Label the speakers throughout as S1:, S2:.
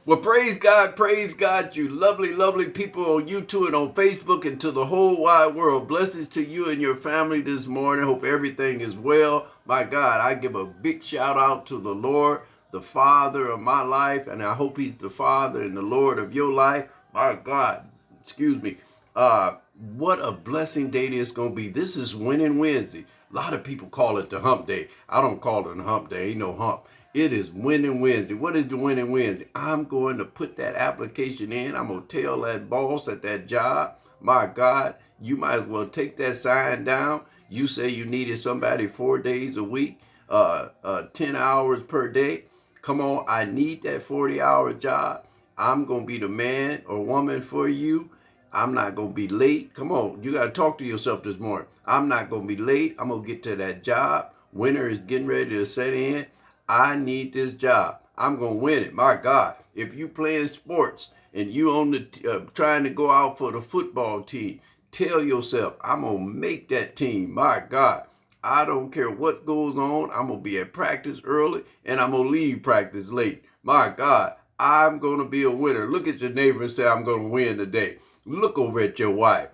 S1: Well, praise God, you lovely, lovely people on YouTube and on Facebook and to the whole wide world. Blessings to you and your family this morning. Hope everything is well. My God, I give a big shout out to the Lord, the Father of my life, and I hope He's the Father and the Lord of your life. My God, excuse me. What a blessing day this is going to be. This is Winning Wednesday. A lot of people call it the hump day. I don't call it a hump day. Ain't no hump. It is Winning Wednesday. What is the Winning Wednesday? I'm going to put that application in. I'm going to tell that boss at that job, my God, you might as well take that sign down. You say you needed somebody 4 days a week, 10 hours per day. Come on, I need that 40-hour job. I'm going to be the man or woman for you. I'm not going to be late. Come on, you got to talk to yourself this morning. I'm not going to be late. I'm going to get to that job. Winter is getting ready to set in. I need this job. I'm going to win it. My God, if you playing sports and you on the trying to go out for the football team, tell yourself, I'm going to make that team. My God, I don't care what goes on. I'm going to be at practice early and I'm going to leave practice late. My God, I'm going to be a winner. Look at your neighbor and say, I'm going to win today. Look over at your wife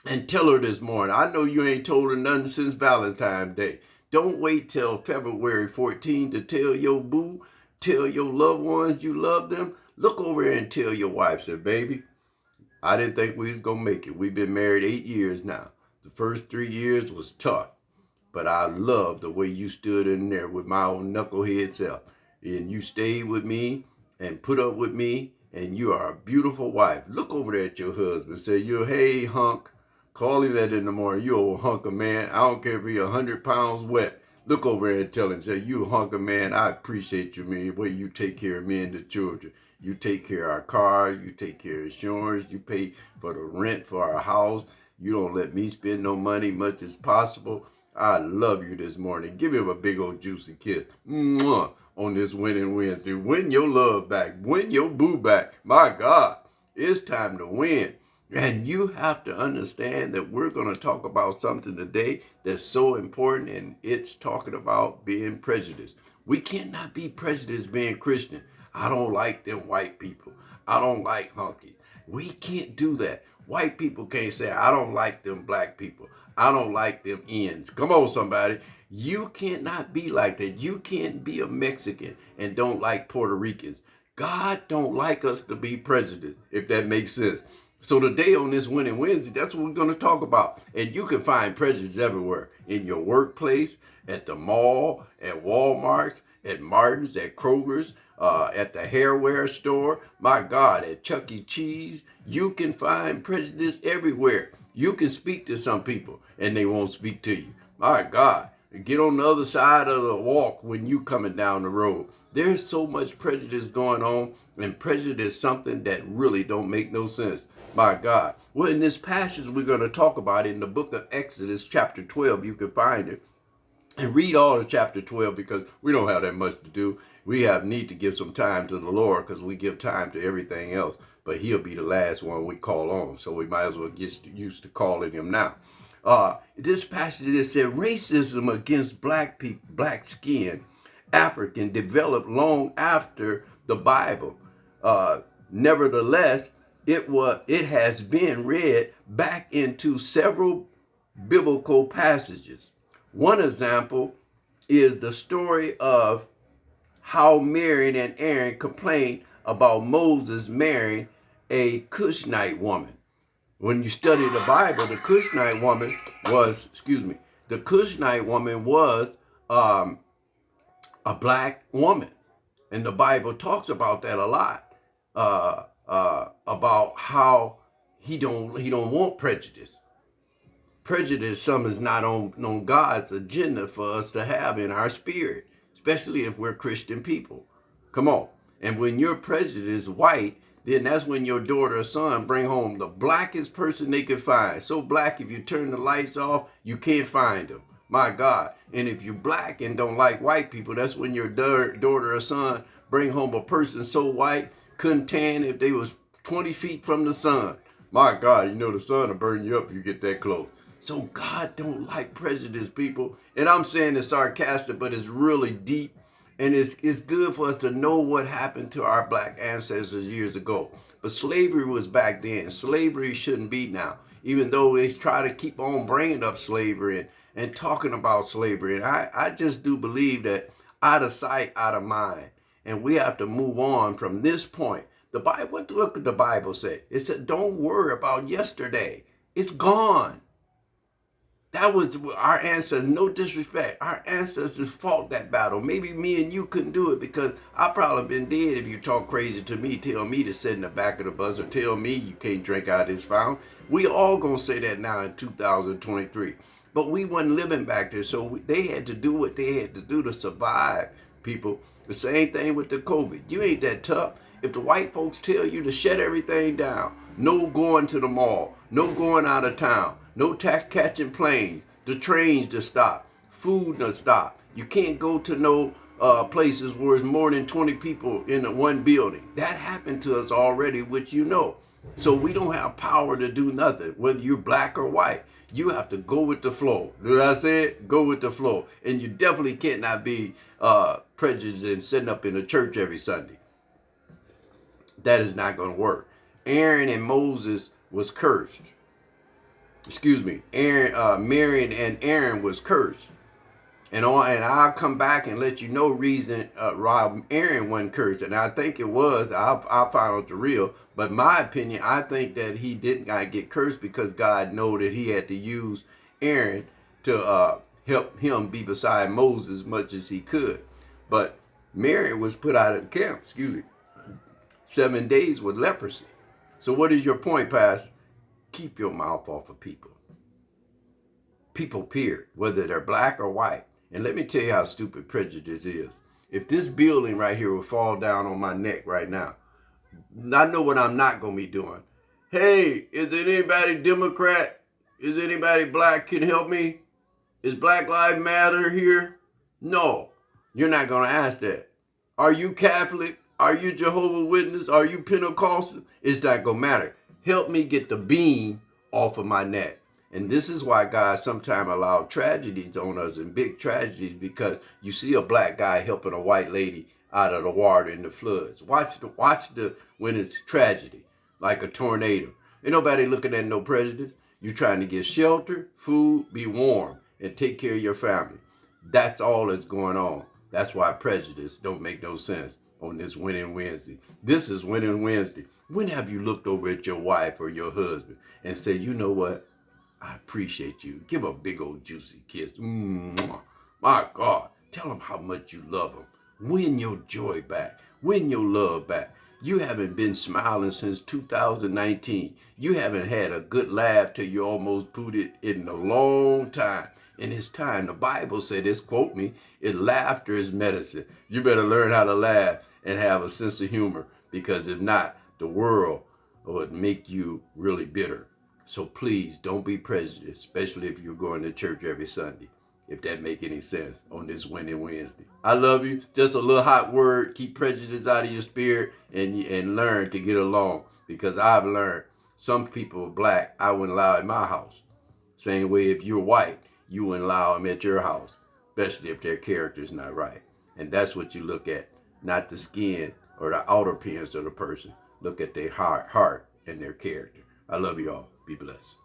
S1: and tell her this morning. I know you ain't told her nothing since Valentine's Day. Don't wait till February 14th to tell your boo, tell your loved ones you love them. Look over there and tell your wife, say, baby, I didn't think we was going to make it. We've been married 8 years now. The first 3 years was tough, but I love the way you stood in there with my own knucklehead self. And you stayed with me and put up with me, and you are a beautiful wife. Look over there at your husband. Say, hey, hunk. Call him that in the morning. You old hunk of man. I don't care if he's 100 pounds wet. Look over there and tell him, say, you hunk of man, I appreciate you, man, the way you take care of me and the children. You take care of our cars. You take care of insurance. You pay for the rent for our house. You don't let me spend no money much as possible. I love you this morning. Give him a big old juicy kiss. Mwah. On this Winning Wednesday. Win your love back. Win your boo back. My God, it's time to win. And you have to understand that we're going to talk about something today that's so important, and it's talking about being prejudiced. We cannot be prejudiced being Christian. I don't like them white people. I don't like hunky. We can't do that. White people can't say, I don't like them black people. I don't like them ends. Come on, somebody. You cannot be like that. You can't be a Mexican and don't like Puerto Ricans. God don't like us to be prejudiced, if that makes sense. So today on this Winning Wednesday, that's what we're going to talk about. And you can find prejudice everywhere. In your workplace, at the mall, at Walmart's, at Martin's, at Kroger's, at the hairware store. My God, at Chuck E. Cheese. You can find prejudice everywhere. You can speak to some people and they won't speak to you. My God, get on the other side of the walk when you coming down the road. There's so much prejudice going on, and prejudice is something that really don't make no sense. My God. Well, in this passage we're going to talk about in the book of Exodus chapter 12, you can find it. And read all of chapter 12 because we don't have that much to do. We have need to give some time to the Lord because we give time to everything else. But he'll be the last one we call on. So we might as well get used to calling him now. This passage it said racism against black people, black skin, African developed long after the Bible. Nevertheless, it has been read back into several biblical passages. One example is the story of how Miriam and Aaron complained about Moses marrying a Cushite woman. When you study the Bible, the Cushite woman was a black woman. And the Bible talks about that a lot, about how he don't want prejudice. Prejudice, some is not on God's agenda for us to have in our spirit, especially if we're Christian people. Come on. And when your prejudice is white, then that's when your daughter or son bring home the blackest person they could find. So black, if you turn the lights off, you can't find them. My God. And if you're black and don't like white people, that's when your daughter or son bring home a person so white, couldn't tan if they was 20 feet from the sun. My God, you know the sun will burn you up if you get that close. So God don't like prejudice, people. And I'm saying it's sarcastic, but it's really deep. And it's good for us to know what happened to our black ancestors years ago. But slavery was back then. Slavery shouldn't be now. Even though they try to keep on bringing up slavery and talking about slavery. And I just do believe that out of sight, out of mind. And we have to move on from this point. The Bible, what did the Bible say? It said, don't worry about yesterday. It's gone. That was our ancestors, no disrespect. Our ancestors fought that battle. Maybe me and you couldn't do it because I probably been dead if you talk crazy to me, tell me to sit in the back of the bus or tell me you can't drink out of this fountain. We all gonna say that now in 2023. But we wasn't living back there, so they had to do what they had to do to survive, people. The same thing with the COVID. You ain't that tough. If the white folks tell you to shut everything down, no going to the mall, no going out of town, no catching planes, the trains to stop, food to stop. You can't go to no places where there's more than 20 people in one building. That happened to us already, which you know. So we don't have power to do nothing, whether you're black or white. You have to go with the flow. Did I say it? Go with the flow. And you definitely cannot be prejudiced and sitting up in the church every Sunday. That is not going to work. Aaron and Moses was cursed. Excuse me. Mary and Aaron was cursed. And I'll come back and let you know reason why Aaron wasn't cursed. And I think it was. I'll find out the real. But my opinion, I think that he didn't get cursed because God knew that he had to use Aaron to help him be beside Moses as much as he could. But Mary was put out of the camp. 7 days with leprosy. So what is your point, Pastor? Keep your mouth off of people. People, period, whether they're black or white. And let me tell you how stupid prejudice is. If this building right here will fall down on my neck right now, I know what I'm not going to be doing. Hey, is there anybody Democrat? Is anybody black can help me? Is Black Lives Matter here? No, you're not going to ask that. Are you Catholic? Are you Jehovah's Witness? Are you Pentecostal? It's not going to matter. Help me get the beam off of my neck. And this is why God sometimes allowed tragedies on us and big tragedies, because you see a black guy helping a white lady out of the water in the floods. Watch when it's tragedy, like a tornado. Ain't nobody looking at no prejudice. You're trying to get shelter, food, be warm, and take care of your family. That's all that's going on. That's why prejudice don't make no sense on this Winning Wednesday. This is Winning Wednesday. When have you looked over at your wife or your husband and said, you know what? I appreciate you. Give a big old juicy kiss. Mwah. My God, tell them how much you love them. Win your joy back. Win your love back. You haven't been smiling since 2019. You haven't had a good laugh till you almost put it in a long time. And it's time. The Bible said this, quote me, laughter is medicine. You better learn how to laugh and have a sense of humor, because if not, the world would make you really bitter. So please don't be prejudiced, especially if you're going to church every Sunday, if that make any sense on this Winning Wednesday. I love you. Just a little hot word. Keep prejudice out of your spirit and learn to get along, because I've learned some people are black I wouldn't allow in my house. Same way if you're white, you wouldn't allow them at your house, especially if their character's not right. And that's what you look at, not the skin or the outer appearance of the person. Look at their heart and their character. I love you all. Be blessed.